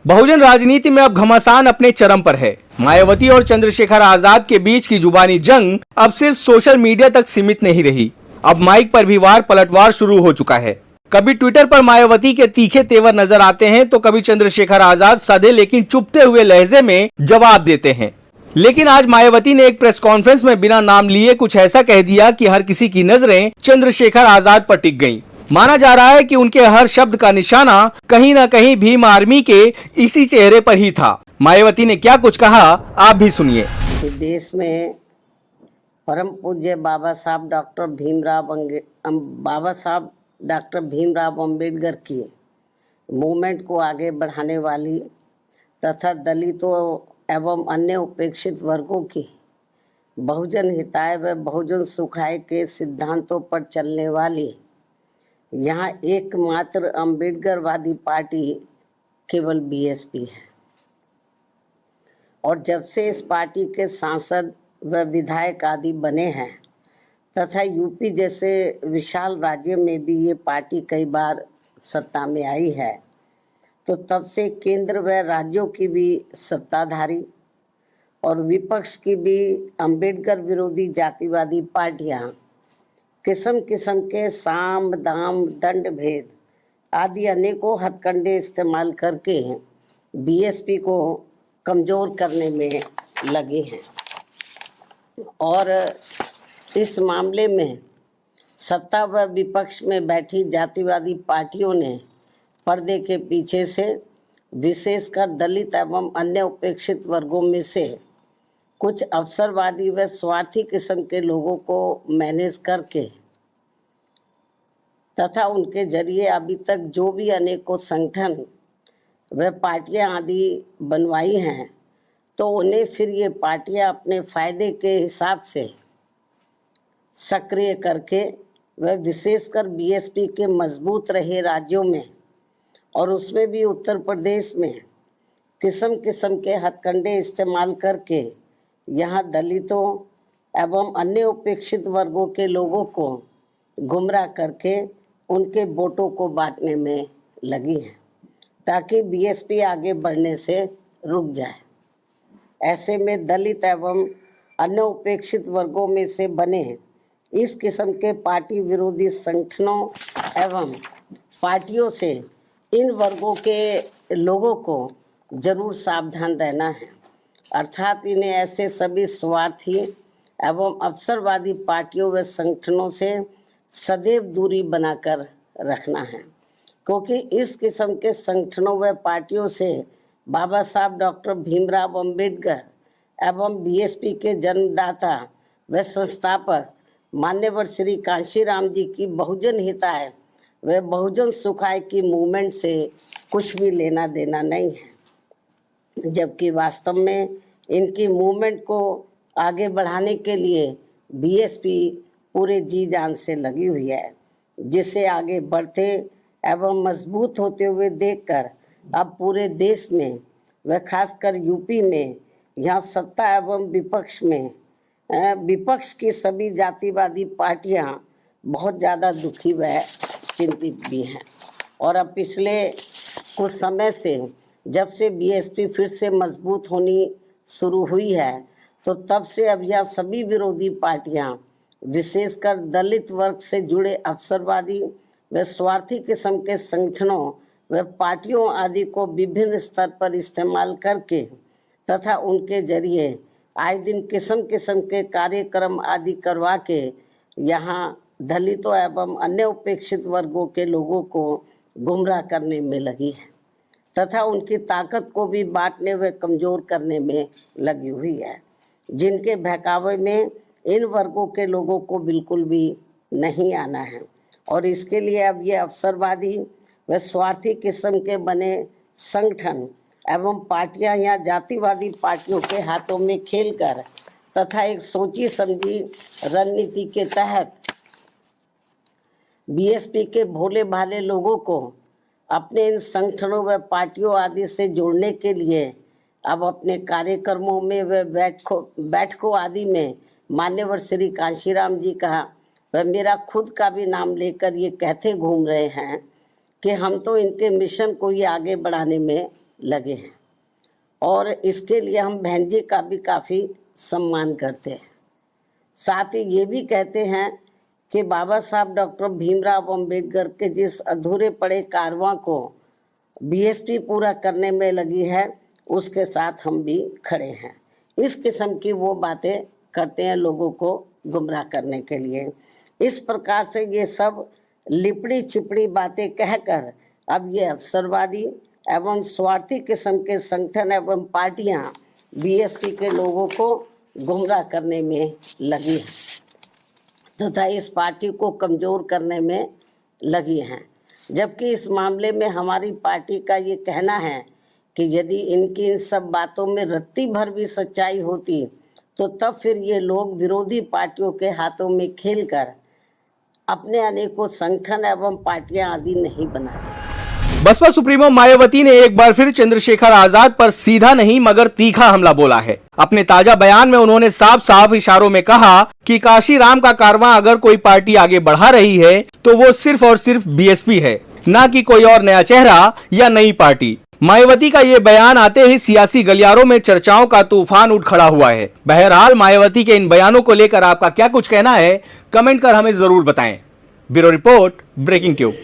बहुजन राजनीति में अब घमासान अपने चरम पर है। मायावती और चंद्रशेखर आजाद के बीच की जुबानी जंग अब सिर्फ सोशल मीडिया तक सीमित नहीं रही, अब माइक पर भी वार पलटवार शुरू हो चुका है। कभी ट्विटर पर मायावती के तीखे तेवर नजर आते हैं तो कभी चंद्रशेखर आजाद सादे लेकिन चुपते हुए लहजे में जवाब देते हैं। लेकिन आज मायावती ने एक प्रेस कॉन्फ्रेंस में बिना नाम लिए कुछ ऐसा कह दिया कि हर किसी की नजरें चंद्रशेखर आजाद पर टिक गईं। माना जा रहा है कि उनके हर शब्द का निशाना कहीं न कहीं भीम आर्मी के इसी चेहरे पर ही था। मायावती ने क्या कुछ कहा, आप भी सुनिए। देश में परम पूज्य बाबा साहब डॉक्टर भीमराव अंबेडकर की मूवमेंट को आगे बढ़ाने वाली तथा दलितों एवं अन्य उपेक्षित वर्गों की बहुजन हिताय व बहुजन सुखाय के सिद्धांतों पर चलने वाली यहाँ एकमात्र अम्बेडकरवादी पार्टी केवल बीएसपी है। और जब से इस पार्टी के सांसद व विधायक आदि बने हैं तथा यूपी जैसे विशाल राज्य में भी ये पार्टी कई बार सत्ता में आई है, तो तब से केंद्र व राज्यों की भी सत्ताधारी और विपक्ष की भी अंबेडकर विरोधी जातिवादी पार्टियां किस्म किस्म के साम दाम दंड भेद आदि अनेकों हथकंडे इस्तेमाल करके बीएसपी को कमजोर करने में लगे हैं। और इस मामले में सत्ता व विपक्ष में बैठी जातिवादी पार्टियों ने पर्दे के पीछे से विशेषकर दलित एवं अन्य उपेक्षित वर्गों में से कुछ अवसरवादी व स्वार्थी किस्म के लोगों को मैनेज करके तथा उनके जरिए अभी तक जो भी अनेकों संगठन व पार्टियां आदि बनवाई हैं, तो उन्हें फिर ये पार्टियां अपने फायदे के हिसाब से सक्रिय करके व विशेषकर बीएसपी के मजबूत रहे राज्यों में और उसमें भी उत्तर प्रदेश में किस्म किस्म के हथकंडे इस्तेमाल करके यहाँ दलितों एवं अन्य उपेक्षित वर्गों के लोगों को गुमराह करके उनके वोटों को बांटने में लगी है ताकि बीएसपी आगे बढ़ने से रुक जाए। ऐसे में दलित एवं अन्य उपेक्षित वर्गों में से बने इस किस्म के पार्टी विरोधी संगठनों एवं पार्टियों से इन वर्गों के लोगों को जरूर सावधान रहना है, अर्थात इन्हें ऐसे सभी स्वार्थी एवं अवसरवादी पार्टियों व संगठनों से सदैव दूरी बनाकर रखना है, क्योंकि इस किस्म के संगठनों व पार्टियों से बाबा साहब डॉक्टर भीमराव अंबेडकर एवं बीएसपी के जन्मदाता व संस्थापक मान्यवर श्री कांशीराम जी की बहुजन हिताय व बहुजन सुखाय की मूवमेंट से कुछ भी लेना देना नहीं है, जबकि वास्तव में इनकी मूवमेंट को आगे बढ़ाने के लिए बीएसपी पूरे जी जान से लगी हुई है, जिसे आगे बढ़ते एवं मजबूत होते हुए देखकर अब पूरे देश में व खासकर यूपी में यहाँ सत्ता एवं विपक्ष की सभी जातिवादी पार्टियां बहुत ज़्यादा दुखी व चिंतित भी हैं। और अब पिछले कुछ समय से जब से बीएसपी फिर से मजबूत होनी शुरू हुई है, तो तब से अब यह सभी विरोधी पार्टियां विशेषकर दलित वर्ग से जुड़े अवसरवादी व स्वार्थी किस्म के संगठनों व पार्टियों आदि को विभिन्न स्तर पर इस्तेमाल करके तथा उनके जरिए आए दिन किस्म किस्म के कार्यक्रम आदि करवा के यहाँ दलितों एवं अन्य उपेक्षित वर्गों के लोगों को गुमराह करने में लगी है तथा उनकी ताकत को भी बांटने व कमज़ोर करने में लगी हुई है, जिनके बहकावे में इन वर्गों के लोगों को बिल्कुल भी नहीं आना है। और इसके लिए अब ये अवसरवादी व स्वार्थी किस्म के बने संगठन एवं पार्टियां या जातिवादी पार्टियों के हाथों में खेलकर तथा एक सोची समझी रणनीति के तहत बीएसपी के भोले भाले लोगों को अपने इन संगठनों व पार्टियों आदि से जोड़ने के लिए अब अपने कार्यक्रमों में व बैठकों आदि में मान्यवर श्री कांशीराम जी का व मेरा खुद का भी नाम लेकर ये कहते घूम रहे हैं कि हम तो इनके मिशन को ही आगे बढ़ाने में लगे हैं और इसके लिए हम बहन जी का भी काफ़ी सम्मान करते हैं। साथ ही ये भी कहते हैं कि बाबा साहब डॉक्टर भीमराव अंबेडकर के जिस अधूरे पड़े कारवां को बीएसपी पूरा करने में लगी है, उसके साथ हम भी खड़े हैं। इस किस्म की वो बातें करते हैं लोगों को गुमराह करने के लिए। इस प्रकार से ये सब लिपड़ी चिपड़ी बातें कहकर अब ये अवसरवादी एवं स्वार्थी किस्म के संगठन एवं पार्टियां बीएसपी के लोगों को गुमराह करने में लगी है तथा इस पार्टी को कमज़ोर करने में लगी हैं। जबकि इस मामले में हमारी पार्टी का ये कहना है कि यदि इनकी इन सब बातों में रत्ती भर भी सच्चाई होती तो तब फिर ये लोग विरोधी पार्टियों के हाथों में खेलकर अपने अनेकों संगठन एवं पार्टियां आदि नहीं बनाते। बसपा सुप्रीमो मायावती ने एक बार फिर चंद्रशेखर आजाद पर सीधा नहीं मगर तीखा हमला बोला है। अपने ताजा बयान में उन्होंने साफ साफ इशारों में कहा कि काशी राम का कारवां अगर कोई पार्टी आगे बढ़ा रही है तो वो सिर्फ और सिर्फ बीएसपी है, ना कि कोई और नया चेहरा या नई पार्टी। मायावती का ये बयान आते ही सियासी गलियारों में चर्चाओं का तूफान उठ खड़ा हुआ है। बहरहाल मायावती के इन बयानों को लेकर आपका क्या कुछ कहना है, कमेंट कर हमें जरूर बताएं। Bureau report, breaking tube.